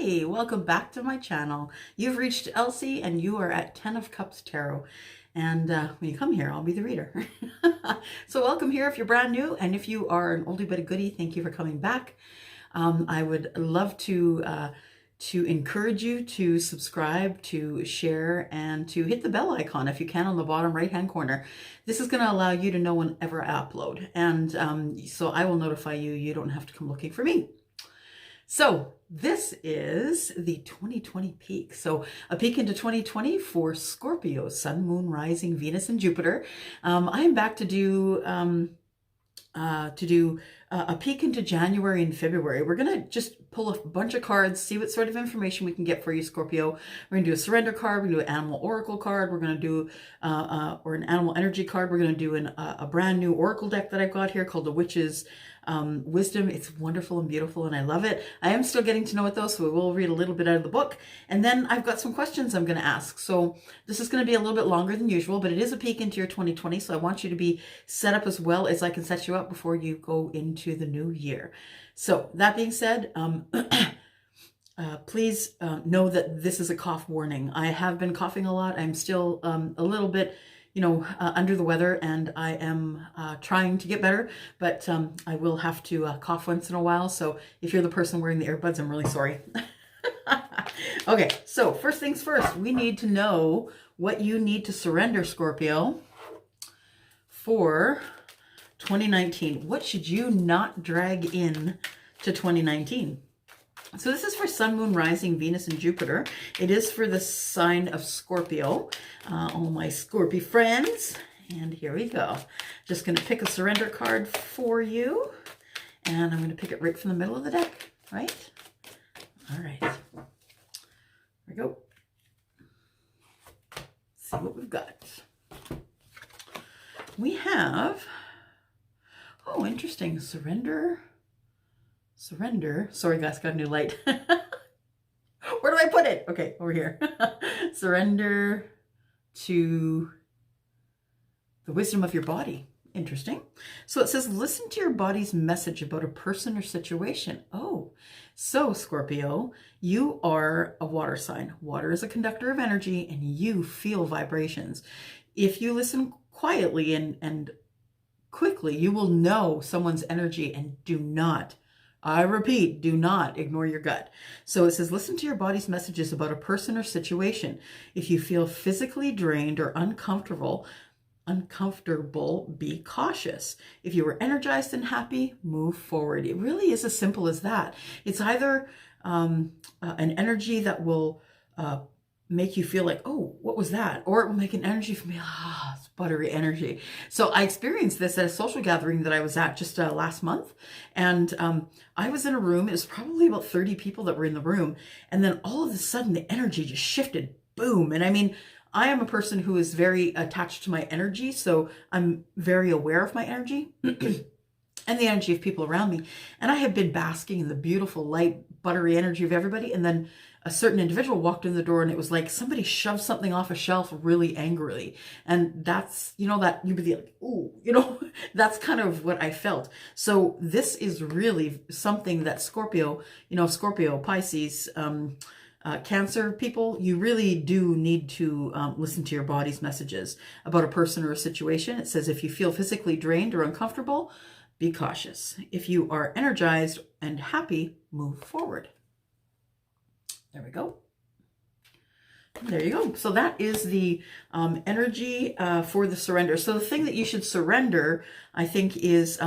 Hi, welcome back to my channel. You've reached Elsie and you are at 10 of Cups Tarot. And when you come here, I'll be the reader. So welcome here if you're brand new, and if you are an oldie but a goodie, thank you for coming back. I would love to encourage you to subscribe, to share, and to hit the bell icon if you can on the bottom right hand corner. This is going to allow you to know whenever I upload, and so I will notify you. You don't have to come looking for me. So this is the 2020 peak. So a peek into 2020 for Scorpio, Sun, Moon, Rising, Venus, and Jupiter. I am back to do a peek into January and February. We're going to just pull a bunch of cards, see what sort of information we can get for you, Scorpio. We're going to do a surrender card. We're going to do an animal oracle card. We're going to do, or an animal energy card. We're going to do a brand new oracle deck that I've got here called the Witch's Wisdom. It's wonderful and beautiful and I love it. I am still getting to know it though, so we will read a little bit out of the book. And then I've got some questions I'm going to ask. So this is going to be a little bit longer than usual, but it is a peek into your 2020. So I want you to be set up as well as I can set you up before you go into the new year. So that being said, please know that this is a cough warning. I have been coughing a lot. I'm still a little bit under the weather, and I am trying to get better, but I will have to cough once in a while. So if you're the person wearing the earbuds, I'm really sorry. Okay, so first things first, we need to know what you need to surrender, Scorpio, for 2019. What should you not drag in to 2019? So this is for Sun, Moon, Rising, Venus, and Jupiter. It is for the sign of Scorpio. All my Scorpio friends. And here we go. Just going to pick a surrender card for you. And I'm going to pick it right from the middle of the deck. Right? All right. Here we go. Let's see what we've got. We have... Oh, interesting. Surrender. Sorry guys, got a new light. Where do I put it? Okay, over here. Surrender to the wisdom of your body. Interesting. So it says, listen to your body's message about a person or situation. Oh, so Scorpio, you are a water sign. Water is a conductor of energy and you feel vibrations. If you listen quietly and quickly, you will know someone's energy, and do not, I repeat, do not ignore your gut. So it says, listen to your body's messages about a person or situation. If you feel physically drained or uncomfortable, be cautious. If you are energized and happy, move forward. It really is as simple as that. It's either an energy that will make you feel like, oh, what was that? Or it will make an energy for me, it's buttery energy. So I experienced this at a social gathering that I was at just last month. And I was in a room, it was probably about 30 people that were in the room. And then all of a sudden the energy just shifted, boom. And I mean, I am a person who is very attached to my energy. So I'm very aware of my energy and the energy of people around me. And I have been basking in the beautiful, light, buttery energy of everybody. And then a certain individual walked in the door and it was like somebody shoved something off a shelf really angrily. And that's, that you'd be like, ooh, that's kind of what I felt. So this is really something that Scorpio, Scorpio, Pisces, Cancer people, you really do need to listen to your body's messages about a person or a situation. It says, if you feel physically drained or uncomfortable, be cautious. If you are energized and happy, move forward. There we go. There you go. So that is the energy for the surrender. So the thing that you should surrender, I think, is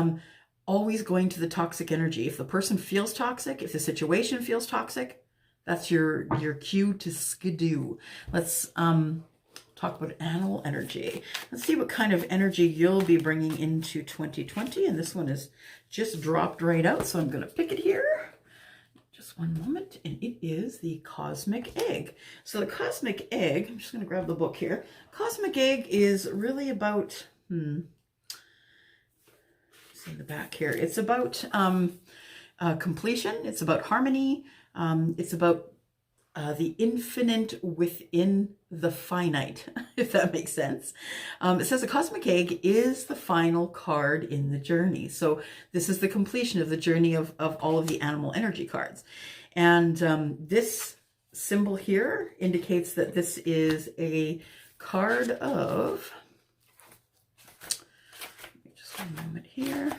always going to the toxic energy. If the person feels toxic, if the situation feels toxic, that's your cue to skidoo. Let's talk about animal energy. Let's see what kind of energy you'll be bringing into 2020. And this one is just dropped right out. So I'm going to pick it here. Just one moment, and it is the Cosmic Egg. So the Cosmic Egg, I'm just going to grab the book here. Cosmic Egg is really about, see the back here. It's about completion. It's about harmony. It's about the infinite within the finite, if that makes sense. It says the Cosmic Egg is the final card in the journey. So this is the completion of the journey of all of the animal energy cards. And this symbol here indicates that this is a card of, just one moment here.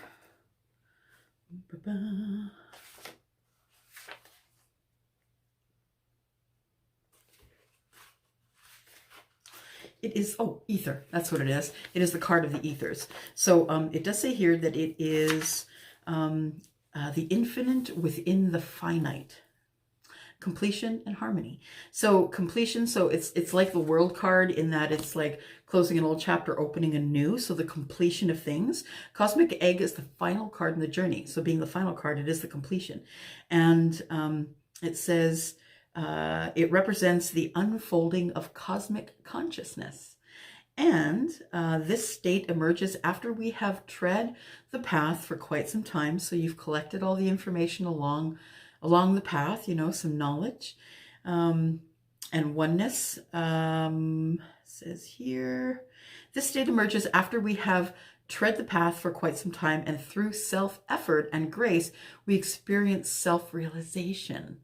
It is, oh, ether. That's what it is. It is the card of the ethers. So it does say here that it is the infinite within the finite. Completion and harmony. So completion, so it's like the world card in that it's like closing an old chapter, opening a new. So the completion of things. Cosmic egg is the final card in the journey. So being the final card, it is the completion. And it says it represents the unfolding of cosmic consciousness. And this state emerges after we have tread the path for quite some time. So you've collected all the information along the path, you know, some knowledge and oneness. Says here, this state emerges after we have tread the path for quite some time, and through self-effort and grace, we experience self-realization.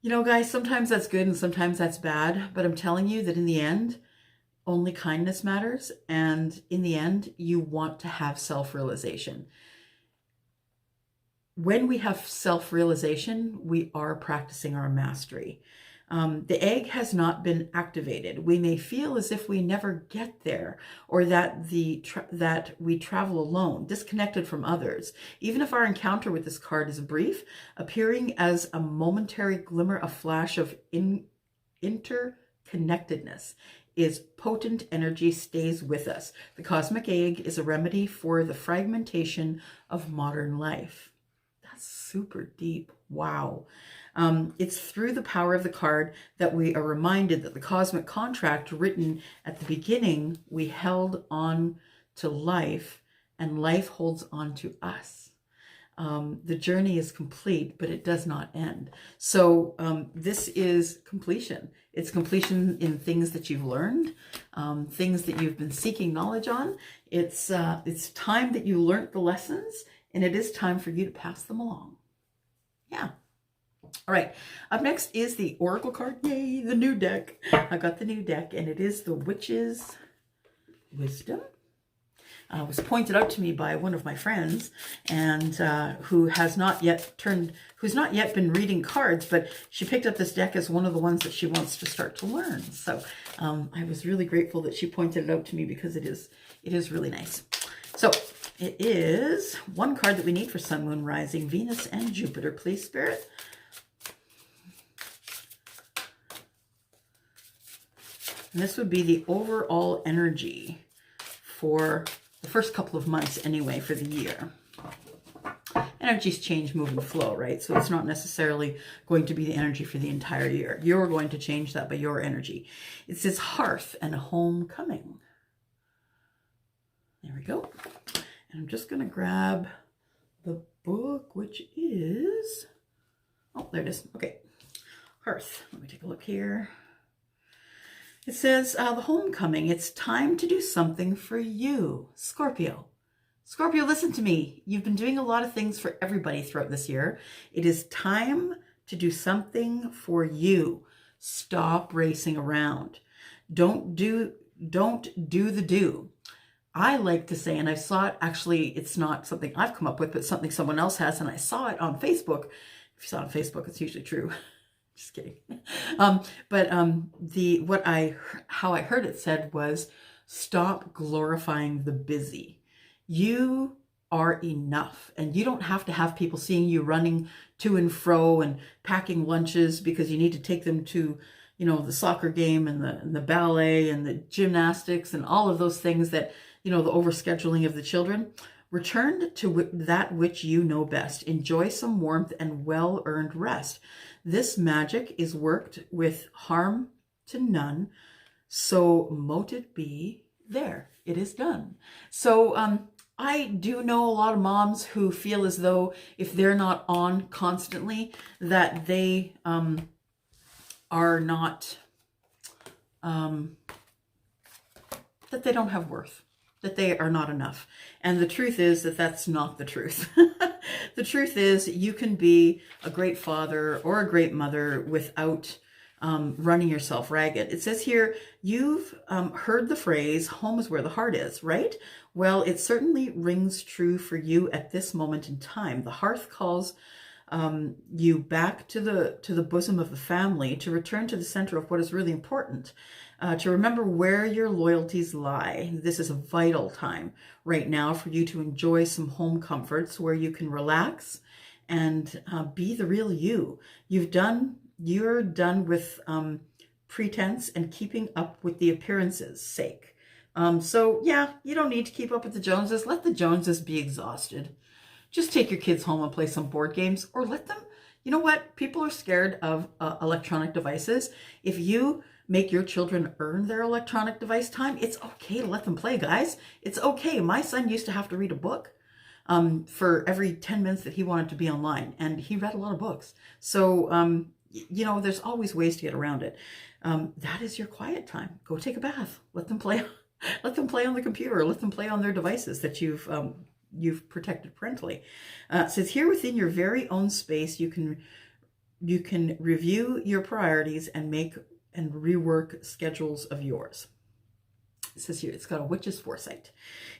You know, guys, sometimes that's good and sometimes that's bad, but I'm telling you that in the end, only kindness matters. And in the end, you want to have self-realization. When we have self-realization, we are practicing our mastery. The egg has not been activated. We may feel as if we never get there, or that that we travel alone, disconnected from others. Even if our encounter with this card is brief, appearing as a momentary glimmer, a flash of interconnectedness, is potent energy, stays with us. The cosmic egg is a remedy for the fragmentation of modern life. That's super deep. Wow. It's through the power of the card that we are reminded that the cosmic contract written at the beginning, we held on to life, and life holds on to us. The journey is complete, but it does not end. So this is completion. It's completion in things that you've learned, things that you've been seeking knowledge on. It's time that you learned the lessons, and it is time for you to pass them along. Yeah. All right. Up next is the Oracle card. Yay, the new deck. I got the new deck, and it is the Witch's Wisdom. Was pointed out to me by one of my friends, and who's not yet been reading cards, but she picked up this deck as one of the ones that she wants to start to learn. So I was really grateful that she pointed it out to me, because it is really nice. So it is one card that we need for Sun, Moon, Rising, Venus, and Jupiter. Please, Spirit. And this would be the overall energy for the first couple of months anyway, for the year. Energies change, move, and flow, right? So it's not necessarily going to be the energy for the entire year. You're going to change that by your energy. It says hearth and homecoming. There we go. And I'm just going to grab the book, which is, oh, there it is. Okay. Hearth. Let me take a look here. It says, the homecoming, it's time to do something for you, Scorpio. Scorpio, listen to me. You've been doing a lot of things for everybody throughout this year. It is time to do something for you. Stop racing around. Don't do the do. I like to say, and I saw it, actually, it's not something I've come up with, but something someone else has, and I saw it on Facebook. If you saw it on Facebook, it's usually true. Just kidding. How I heard it said was, stop glorifying the busy. You are enough, and you don't have to have people seeing you running to and fro and packing lunches because you need to take them to, you know, the soccer game and the ballet and the gymnastics and all of those things that, you know, the overscheduling of the children. Return to that which you know best. Enjoy some warmth and well-earned rest. This magic is worked with harm to none, so mote it be there. It is done. So I do know a lot of moms who feel as though if they're not on constantly, that they are not, that they don't have worth. that they are not enough. And the truth is that that's not the truth. The truth is you can be a great father or a great mother without running yourself ragged. It says here, you've heard the phrase, home is where the heart is, right? Well, it certainly rings true for you at this moment in time. The hearth calls you back to the bosom of the family, to return to the center of what is really important, to remember where your loyalties lie. This is a vital time right now for you to enjoy some home comforts where you can relax and be the real you. You're done with pretense and keeping up with the appearances' sake. So yeah, you don't need to keep up with the Joneses. Let the Joneses be exhausted. Just take your kids home and play some board games, or let them, you know what? People are scared of electronic devices. If you make your children earn their electronic device time, it's okay to let them play, guys. It's okay. My son used to have to read a book for every 10 minutes that he wanted to be online, and he read a lot of books. So, you know, there's always ways to get around it. That is your quiet time. Go take a bath. Let them play. Let them play on the computer. Let them play on their devices that you've protected parentally. It says here, within your very own space, you can review your priorities and make and rework schedules of yours. It says here, it's got a witch's foresight.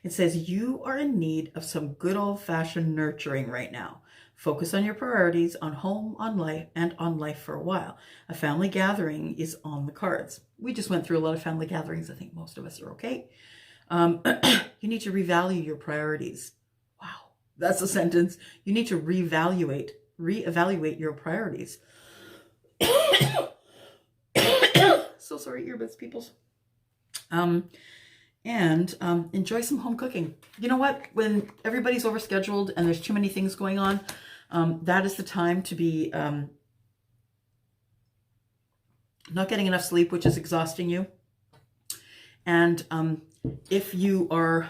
It says you are in need of some good old-fashioned nurturing right now. Focus on your priorities, on home, on life, and on life for a while. A family gathering is on the cards. We just went through a lot of family gatherings. I think most of us are okay. You need to revalue your priorities. Wow, that's a sentence. You need to reevaluate your priorities. So sorry, earbuds, peoples. And enjoy some home cooking. You know what? When everybody's overscheduled and there's too many things going on, that is the time to be not getting enough sleep, which is exhausting you. And if you are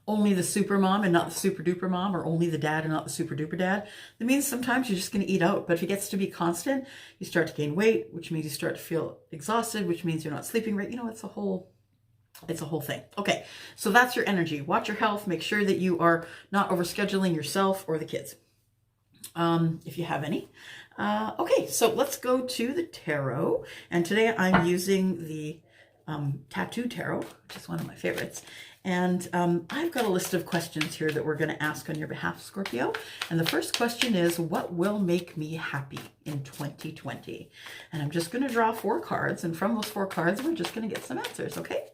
only the super mom and not the super duper mom, or only the dad and not the super duper dad, that means sometimes you're just going to eat out. But if it gets to be constant, you start to gain weight, which means you start to feel exhausted, which means you're not sleeping right. You know, it's a whole thing. Okay, so that's your energy. Watch your health. Make sure that you are not overscheduling yourself or the kids, if you have any. Okay, so let's go to the tarot. And today I'm using the Tattoo Tarot, which is one of my favorites. And I've got a list of questions here that we're going to ask on your behalf, Scorpio. And the first question is, what will make me happy in 2020? And I'm just going to draw 4 cards. And from those 4 cards, we're just going to get some answers, okay?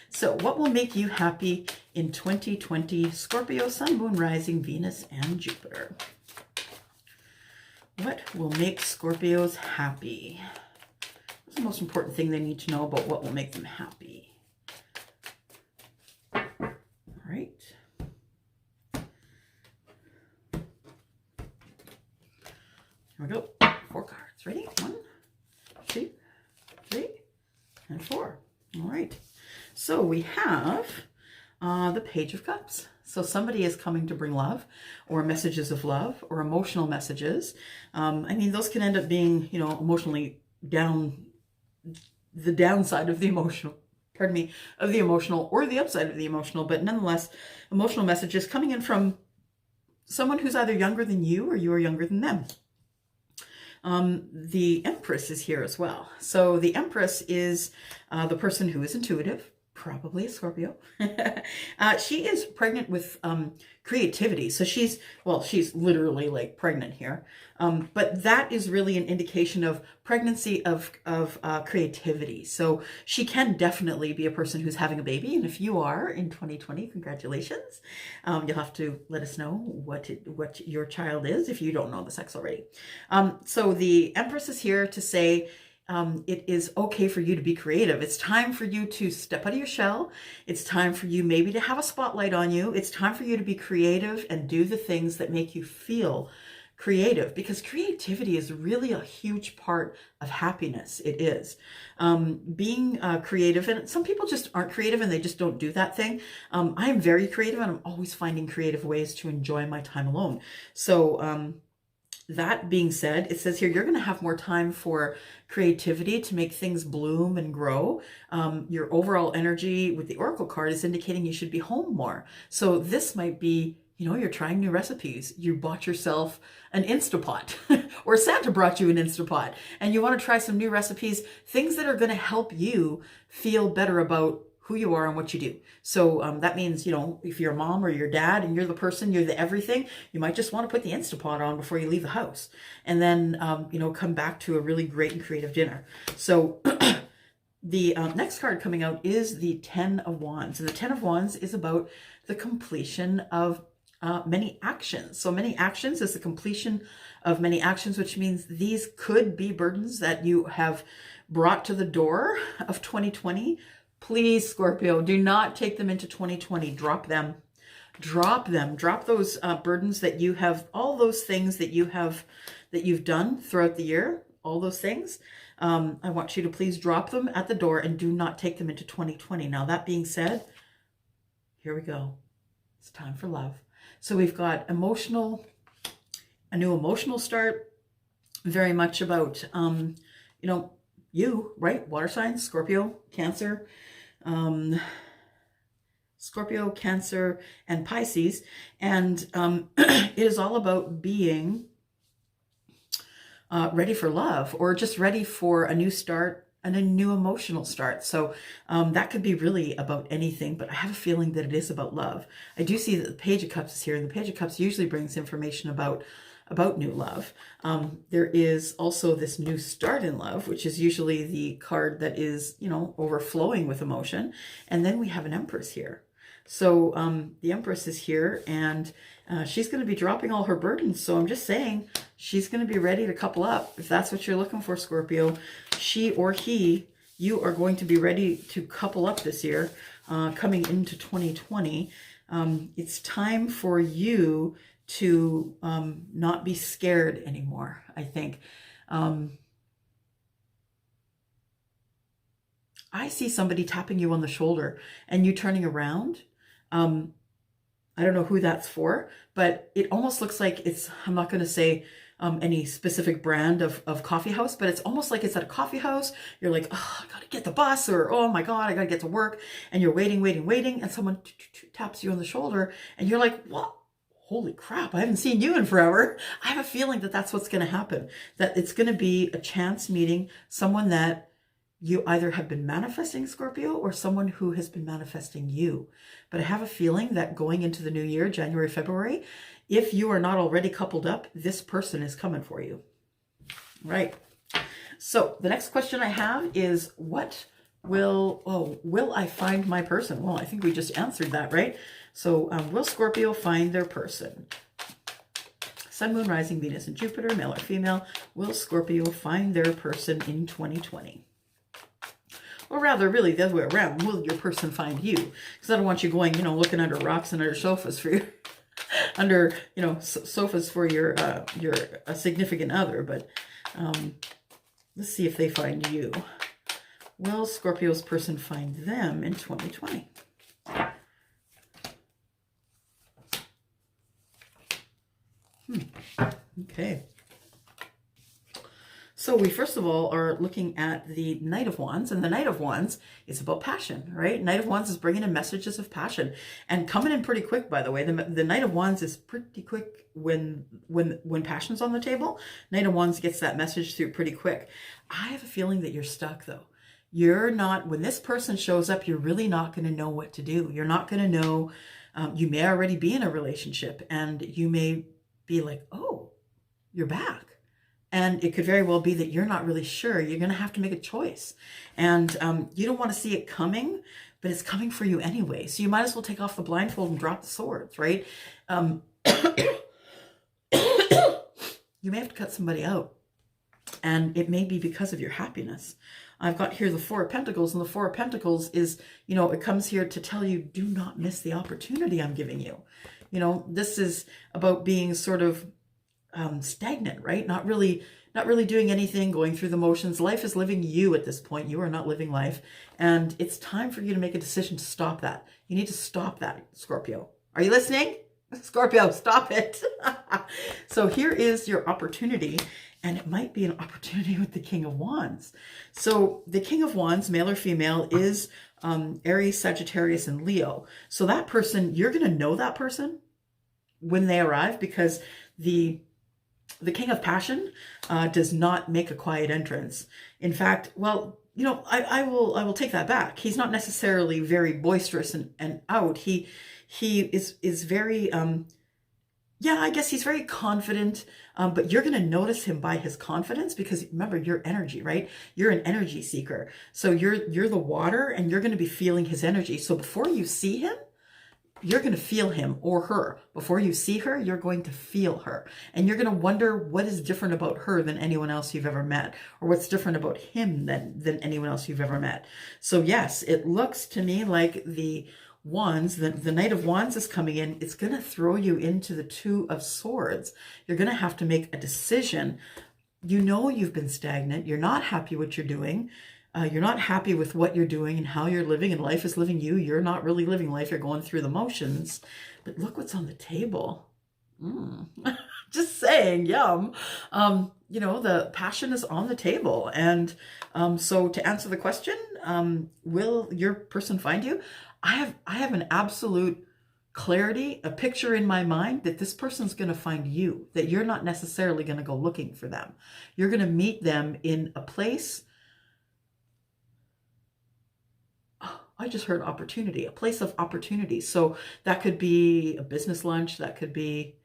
So what will make you happy in 2020, Scorpio, Sun, Moon, Rising, Venus, and Jupiter? What will make Scorpios happy? What's the most important thing they need to know about what will make them happy? All right. Here we go. 4 cards. Ready? 1, 2, 3, and 4. All right. So we have the Page of Cups. So somebody is coming to bring love, or messages of love, or emotional messages. I mean, those can end up being, you know, emotionally down, the downside of the emotional, pardon me, of the emotional, or the upside of the emotional, but nonetheless, emotional messages coming in from someone who's either younger than you or you are younger than them. The Empress is here as well. So the Empress is the person who is intuitive, probably a Scorpio. She is pregnant with creativity. So she's literally like pregnant here. But that is really an indication of pregnancy of creativity. So she can definitely be a person who's having a baby. And if you are in 2020, congratulations. You'll have to let us know what your child is if you don't know the sex already. So the Empress is here to say, it is okay for you to be creative. It's time for you to step out of your shell. It's time for you maybe to have a spotlight on you. It's time for you to be creative and do the things that make you feel creative, because creativity is really a huge part of happiness. It is. Being creative, and some people just aren't creative and they just don't do that thing. I am very creative and I'm always finding creative ways to enjoy my time alone. So that being said, it says here, you're going to have more time for creativity to make things bloom and grow. Your overall energy with the Oracle card is indicating you should be home more. So this might be, you know, you're trying new recipes. You bought yourself an Instapot or Santa brought you an Instapot and you want to try some new recipes, things that are going to help you feel better about who you are and what you do. So that means, you know, if you're a mom or your dad and you're the person, you're the everything, you might just want to put the Instapot on before you leave the house and then, you know, come back to a really great and creative dinner. So the next card coming out is the 10 of Wands. And the 10 of Wands is about the completion of many actions. So many actions is the completion of many actions, which means these could be burdens that you have brought to the door of 2020. Please, Scorpio, do not take them into 2020. Drop them. Drop them. Drop those burdens that you have, all those things that you have, that you've done throughout the year, all those things. I want you to please drop them at the door and do not take them into 2020. Now, that being said, here we go. It's time for love. So we've got a new emotional start, very much about, you know, you, right? Water signs, Scorpio, Cancer, and Pisces. And it is all about being ready for love or just ready for a new start and a new emotional start. So that could be really about anything, but I have a feeling that it is about love. I do see that the Page of Cups is here, and the Page of Cups usually brings information about new love. There is also this new start in love, which is usually the card that is, you know, overflowing with emotion. And then we have an Empress here. So the Empress is here, and she's going to be dropping all her burdens. So I'm just saying she's going to be ready to couple up. If that's what you're looking for, Scorpio, she or he, you are going to be ready to couple up this year, coming into 2020. It's time for you to not be scared anymore, I think. I see somebody tapping you on the shoulder and you turning around. I don't know who that's for, but it almost looks like it's, I'm not going to say any specific brand of coffee house, but it's almost like it's at a coffee house. You're like, oh, I got to get the bus, or, oh my God, I got to get to work. And you're waiting, and someone taps you on the shoulder and you're like, what? Holy crap, I haven't seen you in forever. I have a feeling that that's what's going to happen, that it's going to be a chance meeting, someone that you either have been manifesting, Scorpio, or someone who has been manifesting you. But I have a feeling that going into the new year, January, February, if you are not already coupled up, this person is coming for you. Right. So the next question I have is, will I find my person? Well, I think we just answered that, right? So will Scorpio find their person? Sun, Moon, Rising, Venus, and Jupiter, male or female. Will Scorpio find their person in 2020? Or rather, really, the other way around. Will your person find you? Because I don't want you going, you know, looking under rocks and under sofas for your, under, you know, sofas for your significant other. But let's see if they find you. Will Scorpio's person find them in 2020? Okay. So we first of all are looking at the Knight of Wands, and the Knight of Wands is about passion, right? Knight of Wands is bringing in messages of passion and coming in pretty quick, by the way. The Knight of Wands is pretty quick when passion's on the table. Knight of Wands gets that message through pretty quick. I have a feeling that you're stuck though. You're not, when this person shows up, you're really not going to know what to do. You're not going to know, you may already be in a relationship and you may be like, oh, you're back. And it could very well be that you're not really sure. You're going to have to make a choice. And you don't want to see it coming, but it's coming for you anyway. So you might as well take off the blindfold and drop the swords, right? You may have to cut somebody out. And it may be because of your happiness. I've got here the Four of Pentacles, and the Four of Pentacles is, you know, it comes here to tell you, do not miss the opportunity I'm giving you. You know, this is about being sort of stagnant, right? Not really doing anything, going through the motions. Life is living you at this point. You are not living life. And it's time for you to make a decision to stop that. You need to stop that, Scorpio. Are you listening? Scorpio, stop it. So here is your opportunity, and it might be an opportunity with the King of Wands. So the King of Wands, male or female, is Aries, Sagittarius, and Leo. So that person, you're going to know that person when they arrive, because the King of Passion does not make a quiet entrance. In fact, well, you know, I will take that back. He's not necessarily very boisterous and out. He is very yeah, I guess he's very confident, but you're going to notice him by his confidence, because remember, your energy, right? You're an energy seeker. So you're the water, and you're going to be feeling his energy. So before you see him, you're going to feel him or her. Before you see her, you're going to feel her. And you're going to wonder what is different about her than anyone else you've ever met, or what's different about him than anyone else you've ever met. So yes, it looks to me like the Wands, the Knight of Wands is coming in. It's going to throw you into the Two of Swords. You're going to have to make a decision. You know you've been stagnant. You're not happy what you're doing. You're not happy with what you're doing and how you're living, and life is living you. You're not really living life. You're going through the motions. But look what's on the table. Just saying, yum. You know, the passion is on the table. And so to answer the question, will your person find you? I have an absolute clarity, a picture in my mind that this person's going to find you, that you're not necessarily going to go looking for them. You're going to meet them in a place. I just heard opportunity, a place of opportunity. So that could be a business lunch. That could be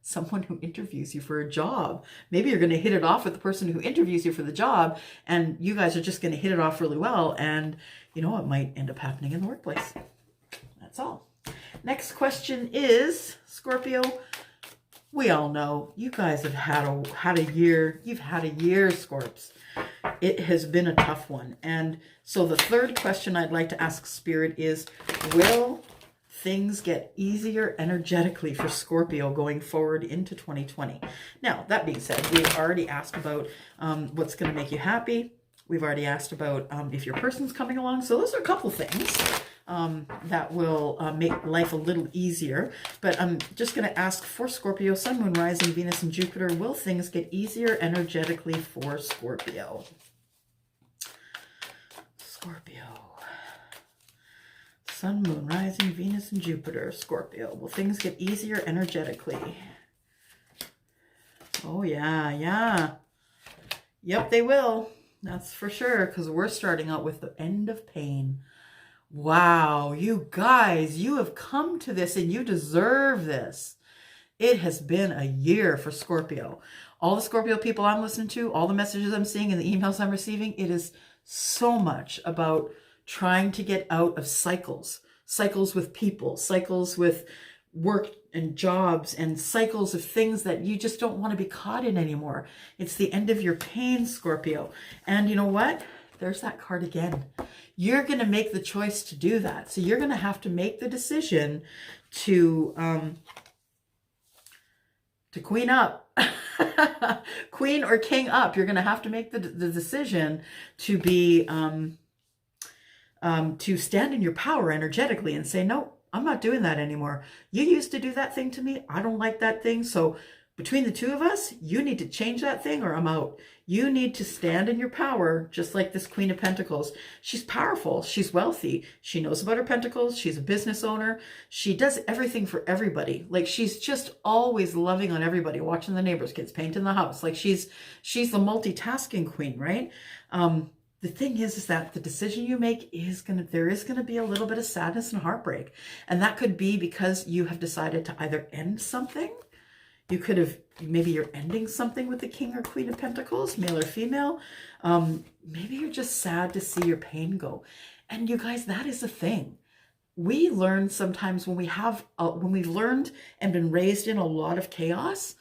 someone who interviews you for a job. Maybe you're going to hit it off with the person who interviews you for the job, and you guys are just going to hit it off really well. And you know, it might end up happening in the workplace. That's all. Next question is, Scorpio, we all know you guys have had a year. You've had a year, Scorps. It has been a tough one. And so the third question I'd like to ask Spirit is, will things get easier energetically for Scorpio going forward into 2020? Now, that being said, we've already asked about what's going to make you happy. We've already asked about if your person's coming along. So those are a couple things that will make life a little easier. But I'm just going to ask for Scorpio, Sun, Moon, Rising, Venus, and Jupiter, will things get easier energetically for Scorpio? Scorpio. Sun, Moon, Rising, Venus, and Jupiter. Scorpio. Will things get easier energetically? Oh, yeah, yeah. Yep, they will. That's for sure, because we're starting out with the end of pain. Wow, you guys, you have come to this, and you deserve this. It has been a year for Scorpio. All the Scorpio people I'm listening to, all the messages I'm seeing and the emails I'm receiving, it is so much about trying to get out of cycles with people, cycles with work and jobs, and cycles of things that you just don't want to be caught in anymore. It's the end of your pain, Scorpio. And you know what? There's that card again. You're going to make the choice to do that. So you're going to have to make the decision to queen up. Queen or king up. You're going to have to make the decision to be to stand in your power energetically and say, no, I'm not doing that anymore. You used to do that thing to me. I don't like that thing. So between the two of us, you need to change that thing or I'm out. You need to stand in your power, just like this Queen of Pentacles. She's powerful. She's wealthy. She knows about her pentacles. She's a business owner. She does everything for everybody. Like, she's just always loving on everybody, watching the neighbors' kids, painting the house. Like, she's the multitasking queen, right? The thing is that the decision you make there is going to be a little bit of sadness and heartbreak. And that could be because you have decided to either end something. You could have, maybe you're ending something with the King or Queen of Pentacles, male or female. Maybe you're just sad to see your pain go. And you guys, that is the thing. We learn sometimes when we've learned and been raised in a lot of chaos,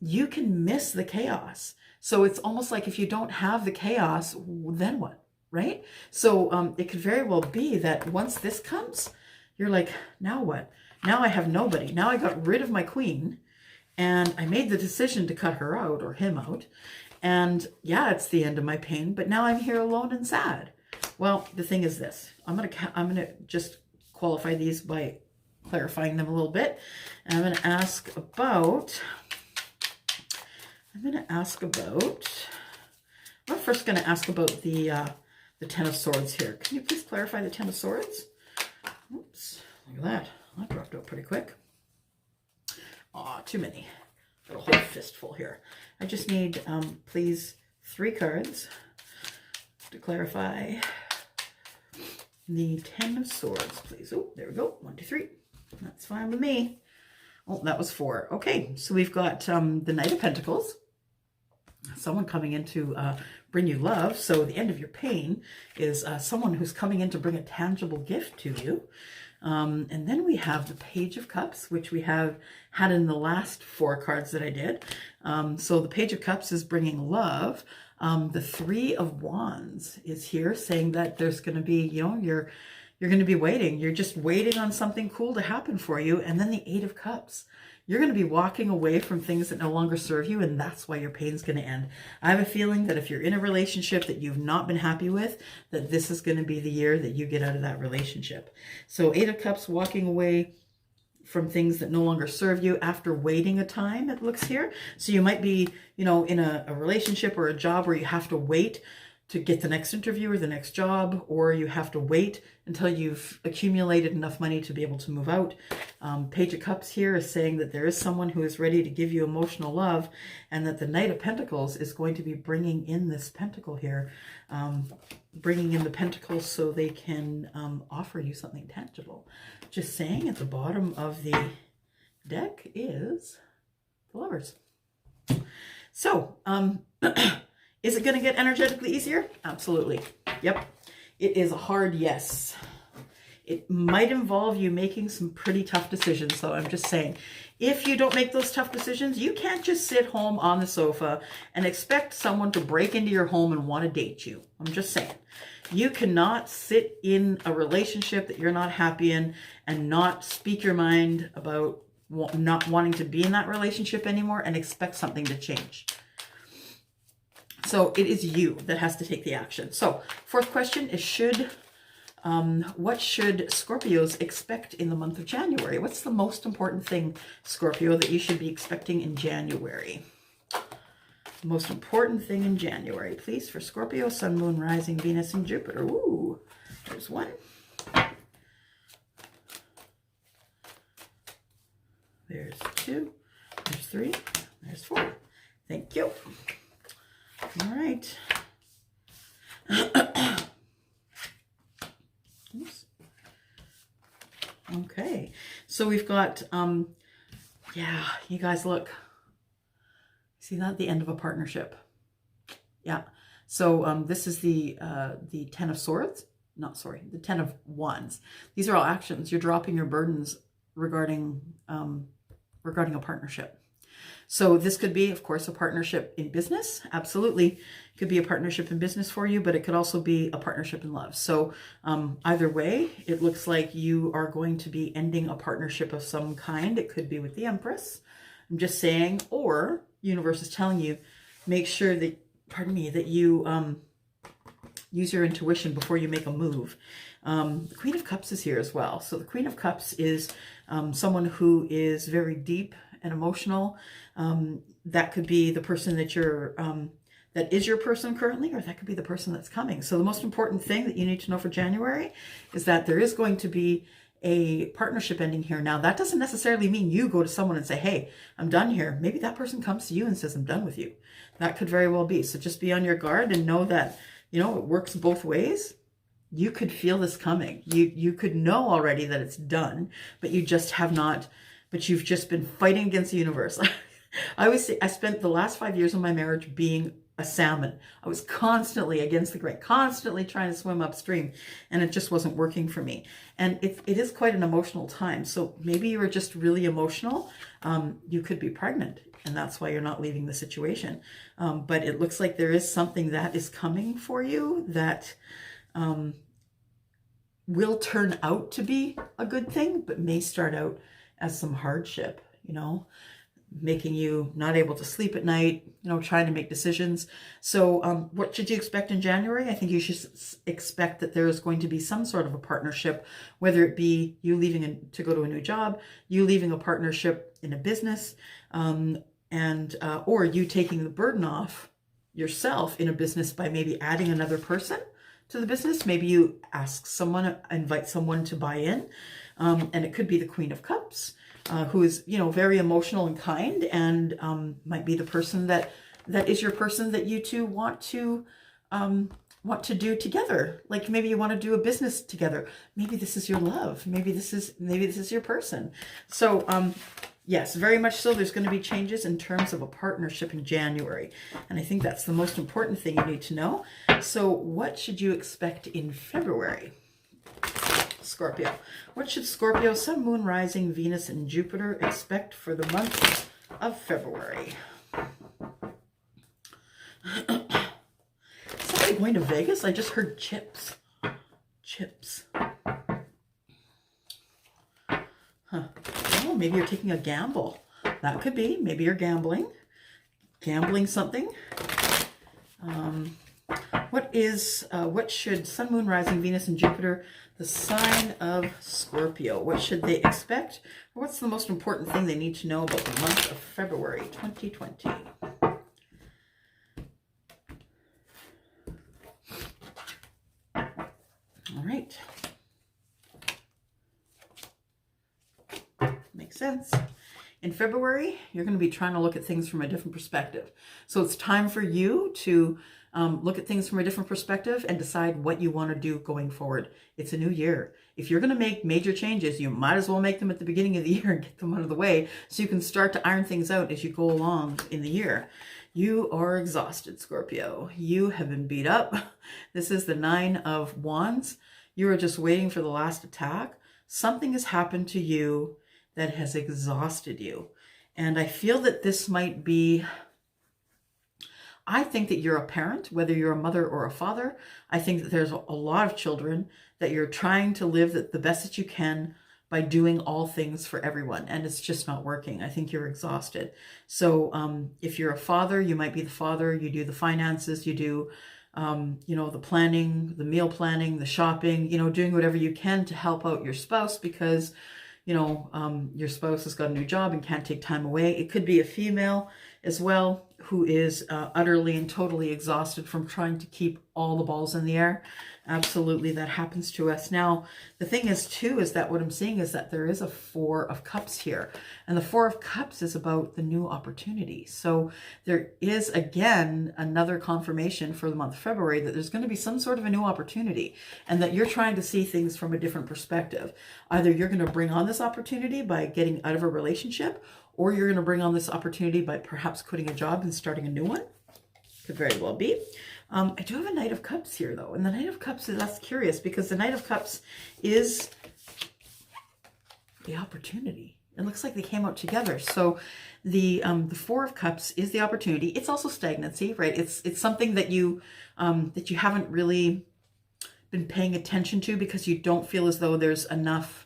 you can miss the chaos. So it's almost like if you don't have the chaos, then what, right? So it could very well be that once this comes, you're like, now what? Now I have nobody. Now I got rid of my queen and I made the decision to cut her out or him out. And yeah, it's the end of my pain, but now I'm here alone and sad. Well, the thing is this, I'm going to just qualify these by clarifying them a little bit. And I'm going to ask about, we're first going to ask about the Ten of Swords here. Can you please clarify the Ten of Swords? Oops, look at that. That dropped out pretty quick. Aw, too many. Got a whole fistful here. I just need, please, 3 cards to clarify the Ten of Swords, please. Oh, there we go. 1, 2, 3. That's fine with me. Oh, that was 4. Okay, so we've got the Knight of Pentacles. Someone coming in to bring you love. So the end of your pain is someone who's coming in to bring a tangible gift to you. And then we have the Page of Cups, which we have had in the last 4 cards that I did. So the Page of Cups is bringing love. The 3 of Wands is here, saying that there's going to be, you know, you're going to be waiting. You're just waiting on something cool to happen for you. And then the 8 of Cups. You're going to be walking away from things that no longer serve you, and that's why your pain's going to end. I have a feeling that if you're in a relationship that you've not been happy with, that this is going to be the year that you get out of that relationship. So 8 of Cups, walking away from things that no longer serve you after waiting a time, it looks here. So you might be, you know, in a relationship or a job where you have to wait to get the next interview or the next job, or you have to wait until you've accumulated enough money to be able to move out. Page of Cups here is saying that there is someone who is ready to give you emotional love, and that the Knight of Pentacles is going to be bringing in this pentacle here, bringing in the pentacles so they can offer you something tangible. Just saying, at the bottom of the deck is the Lovers. So, is it going to get energetically easier? Absolutely. Yep. It is a hard yes. It might involve you making some pretty tough decisions, though. I'm just saying, if you don't make those tough decisions, you can't just sit home on the sofa and expect someone to break into your home and want to date you. I'm just saying. You cannot sit in a relationship that you're not happy in and not speak your mind about not wanting to be in that relationship anymore and expect something to change. So it is you that has to take the action. So 4th question is what should Scorpios expect in the month of January? What's the most important thing, Scorpio, that you should be expecting in January? The most important thing in January, please, for Scorpio, Sun, Moon, Rising, Venus, and Jupiter. Ooh, there's 1. There's 2. There's 3. There's 4. Thank you. All right. Oops. Okay. So we've got, yeah, you guys look. See that? The end of a partnership. Yeah. So this is the Ten of Swords. The Ten of Wands. These are all actions. You're dropping your burdens regarding a partnership. So this could be, of course, a partnership in business. Absolutely. It could be a partnership in business for you, but it could also be a partnership in love. So either way, it looks like you are going to be ending a partnership of some kind. It could be with the Empress. I'm just saying, or universe is telling you, make sure that, that you use your intuition before you make a move. The Queen of Cups is here as well. So the Queen of Cups is someone who is very deep and emotional. That could be the person that you're, that is your person currently, or that could be the person that's coming. So the most important thing that you need to know for January is that there is going to be a partnership ending here. Now, that doesn't necessarily mean you go to someone and say, hey, I'm done here. Maybe that person comes to you and says, I'm done with you. That could very well be. So just be on your guard and know that, you know, it works both ways. You could feel this coming. You could know already that it's done, but you just have not, but you've just been fighting against the universe. I always say I spent the last 5 years of my marriage being a salmon. I was constantly against the grain, constantly trying to swim upstream, and it just wasn't working for me. And it is quite an emotional time. So maybe you were just really emotional. You could be pregnant, and that's why you're not leaving the situation. But it looks like there is something that is coming for you that will turn out to be a good thing, but may start out as some hardship, you know. making you not able to sleep at night, you know, trying to make decisions. So what should you expect in January? I think you should expect that there is going to be some sort of a partnership, whether it be you leaving to go to a new job, you leaving a partnership in a business, or you taking the burden off yourself in a business by maybe adding another person to the business. Maybe you ask someone, invite someone to buy in, and it could be the Queen of Cups, who is, you know, very emotional and kind, and might be the person that is your person that you two want to do together. Like maybe you want to do a business together. Maybe this is your love. Maybe this is your person. So yes, very much so. There's going to be changes in terms of a partnership in January. And I think that's the most important thing you need to know. So what should you expect in February? Scorpio. What should Scorpio, Sun, Moon, Rising, Venus, and Jupiter expect for the month of February? Somebody going to Vegas? I just heard chips. Chips. Huh. Oh, maybe you're taking a gamble. That could be. Maybe you're gambling. Gambling something. What should Sun, Moon, Rising, Venus, and Jupiter, the sign of Scorpio, what should they expect? What's the most important thing they need to know about the month of February 2020? All right. Makes sense. In February, you're going to be trying to look at things from a different perspective. So it's time for you to look at things from a different perspective and decide what you want to do going forward. It's a new year. If you're going to make major changes, you might as well make them at the beginning of the year and get them out of the way so you can start to iron things out as you go along in the year. You are exhausted, Scorpio. You have been beat up. This is the 9 of Wands. You are just waiting for the last attack. Something has happened to you that has exhausted you. And I feel that this might be, I think that you're a parent, whether you're a mother or a father. I think that there's a lot of children that you're trying to live the best that you can by doing all things for everyone. And it's just not working. I think you're exhausted. So if you're a father, you might be the father, you do the finances, you do, you know, the planning, the meal planning, the shopping, you know, doing whatever you can to help out your spouse because, you know, your spouse has got a new job and can't take time away. It could be a female as well who is utterly and totally exhausted from trying to keep all the balls in the air. Absolutely, that happens to us. Now, the thing is too, is that what I'm seeing is that there is a 4 of Cups here. And the 4 of Cups is about the new opportunity. So there is, again, another confirmation for the month of February that there's going to be some sort of a new opportunity and that you're trying to see things from a different perspective. Either you're going to bring on this opportunity by getting out of a relationship, or you're going to bring on this opportunity by perhaps quitting a job and starting a new one. Could very well be. I do have a Knight of Cups here, though. And the Knight of Cups, that's curious because the Knight of Cups is the opportunity. It looks like they came out together. So the 4 of Cups is the opportunity. It's also stagnancy, right? It's something that you haven't really been paying attention to because you don't feel as though there's enough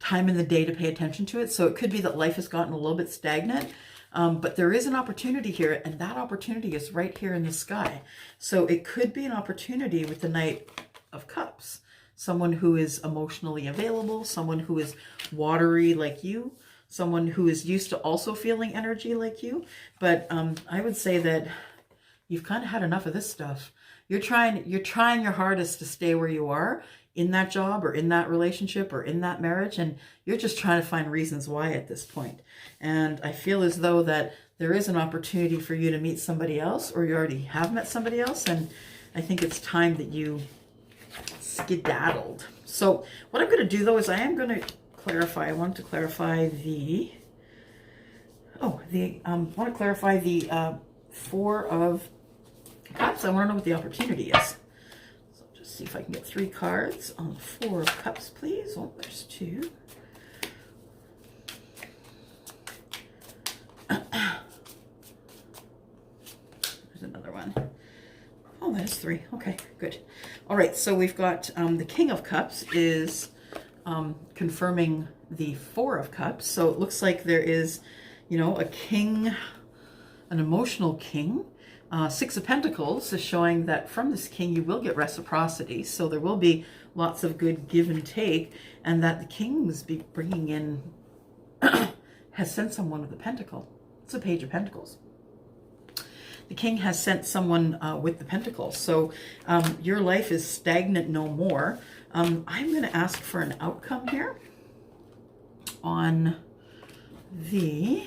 time in the day to pay attention to it. So it could be that life has gotten a little bit stagnant. But there is an opportunity here, and that opportunity is right here in the sky. So it could be an opportunity with the Knight of Cups. Someone who is emotionally available, someone who is watery like you, someone who is used to also feeling energy like you. But I would say that you've kind of had enough of this stuff. You're trying your hardest to stay where you are in that job or in that relationship or in that marriage, and you're just trying to find reasons why at this point. And I feel as though that there is an opportunity for you to meet somebody else, or you already have met somebody else, and I think it's time that you skedaddled. So what I'm going to do though is I am going to clarify. I want to clarify the 4 of Cups. I want to know what the opportunity is. See if I can get 3 cards on the 4 of Cups, please. Oh, there's 2. There's another one. Oh, that's 3. Okay, good. All right, so we've got the King of Cups is confirming the 4 of Cups. So it looks like there is, you know, a king, an emotional king. Six of Pentacles is showing that from this king you will get reciprocity. So there will be lots of good give and take, and that the king was be bringing in, has sent someone with a pentacle. It's a Page of Pentacles. The king has sent someone with the pentacles. So your life is stagnant no more. I'm going to ask for an outcome here on the,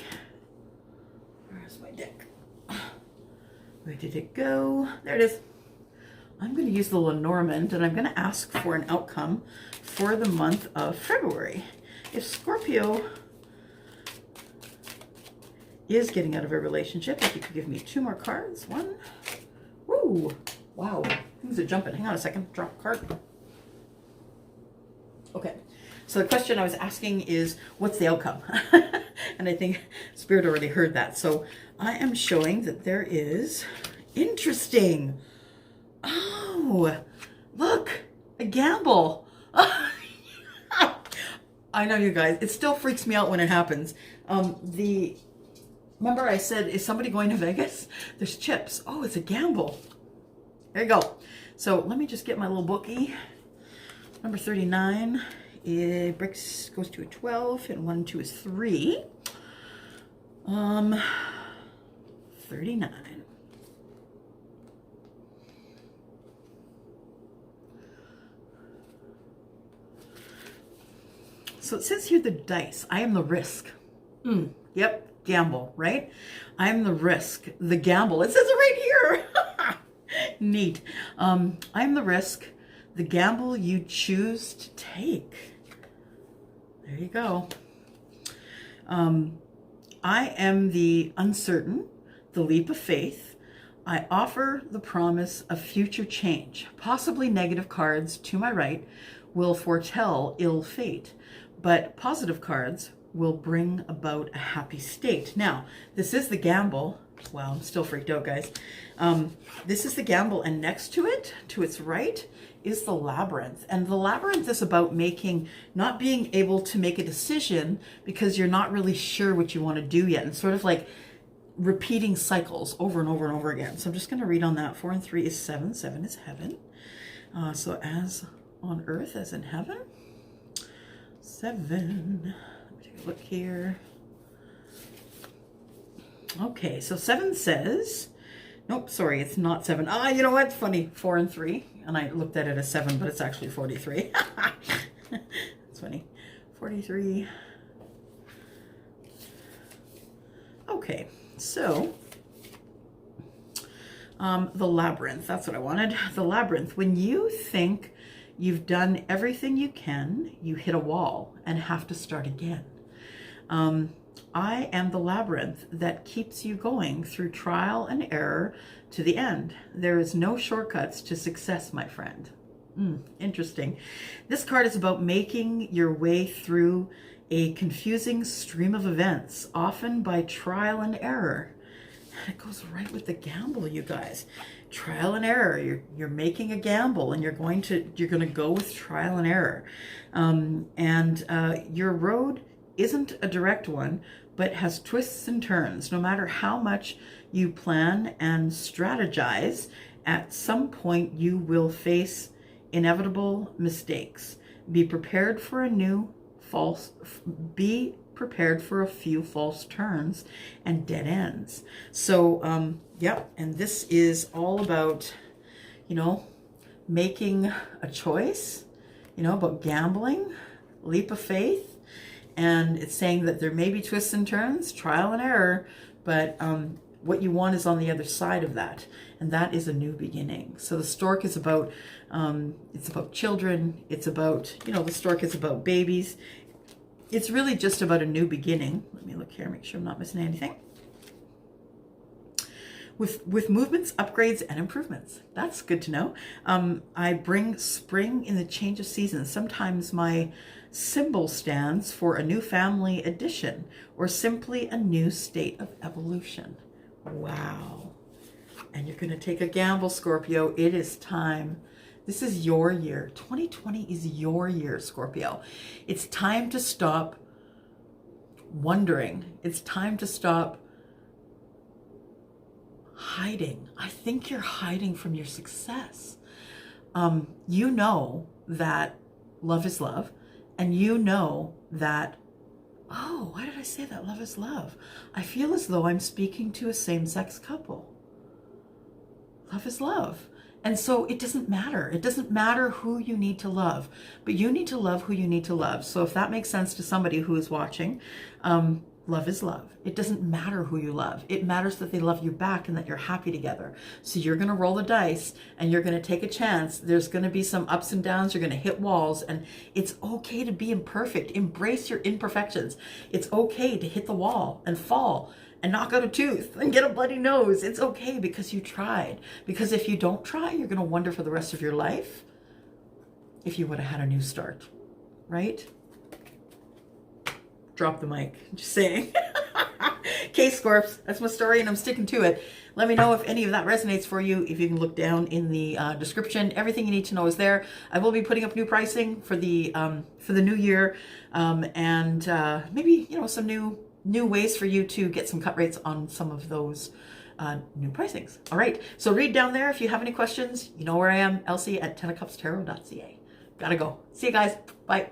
where's my deck? Where did it go? There it is. I'm going to use the Lenormand, and I'm going to ask for an outcome for the month of February. If Scorpio is getting out of a relationship, if you could give me 2 more cards. 1. Woo! Wow. Things are jumping. Hang on a second. Drop a card. Okay. So the question I was asking is, what's the outcome? And I think Spirit already heard that. So I am showing that there is... Interesting. Oh, look. A gamble. I know, you guys. It still freaks me out when it happens. Remember I said, is somebody going to Vegas? There's chips. Oh, it's a gamble. There you go. So let me just get my little bookie. Number 39. It breaks, goes to a 12, and 1 and 2 is 3. 39. So it says here the dice. I am the risk. Yep. Gamble, right? I'm the risk, the gamble. It says it right here. Neat. I'm the risk, the gamble you choose to take. There you go. I am the uncertain, the leap of faith. I offer the promise of future change. Possibly negative cards to my right will foretell ill fate, but positive cards will bring about a happy state. Now, this is the gamble. Wow, I'm still freaked out, guys. This is the gamble, and next to it, to its right, is the labyrinth. And the labyrinth is about not being able to make a decision because you're not really sure what you want to do yet, and sort of like repeating cycles over and over and over again. So I'm just going to read on that. 4 and 3 is 7. 7 is heaven. So as on earth as in heaven. 7. Look here. Okay, so 7 says, nope, sorry, it's not 7. You know what? Funny, 4 and 3, and I looked at it as 7, but it's actually 43. That's funny. 43. Okay, so the labyrinth, that's what I wanted. The labyrinth. When you think you've done everything you can, you hit a wall and have to start again. I am the labyrinth that keeps you going through trial and error to the end. There is no shortcuts to success, my friend. Interesting. This card is about making your way through a confusing stream of events, often by trial and error. It goes right with the gamble, you guys. Trial and error. You're making a gamble, and you're going to go with trial and error. Your road isn't a direct one, but has twists and turns. No matter how much you plan and strategize, at some point you will face inevitable mistakes. Be prepared for a few false turns and dead ends. So, yep, and this is all about, making a choice, about gambling, leap of faith. And it's saying that there may be twists and turns, trial and error, but what you want is on the other side of that, and that is a new beginning. So the stork is about, it's about children. It's about, the stork is about babies. It's really just about a new beginning. Let me look here, make sure I'm not missing anything. With movements, upgrades, and improvements. That's good to know. I bring spring in the change of seasons. Sometimes my symbol stands for a new family addition, or simply a new state of evolution. Wow. And you're going to take a gamble, Scorpio. It is time. This is your year. 2020 is your year, Scorpio. It's time to stop wondering. It's time to stop hiding. I think you're hiding from your success. You know that love is love, and you know that, oh, why did I say that love is love? I feel as though I'm speaking to a same-sex couple. Love is love. And so it doesn't matter. It doesn't matter who you need to love, but you need to love who you need to love. So if that makes sense to somebody who is watching, love is love. It doesn't matter who you love. It matters that they love you back and that you're happy together. So you're going to roll the dice and you're going to take a chance. There's going to be some ups and downs. You're going to hit walls, and it's okay to be imperfect. Embrace your imperfections. It's okay to hit the wall and fall and knock out a tooth and get a bloody nose. It's okay because you tried. Because if you don't try, you're going to wonder for the rest of your life if you would have had a new start, right? Drop the mic. Just saying. Okay, Scorps, that's my story and I'm sticking to it. Let me know if any of that resonates for you. If you can look down in the description, everything you need to know is there. I will be putting up new pricing for the new year, and maybe, you know, some new ways for you to get some cut rates on some of those new pricings. All right, so read down there if you have any questions. You know where I am, Elsie at 10ofcupstarot.ca. Gotta go. See you guys. Bye.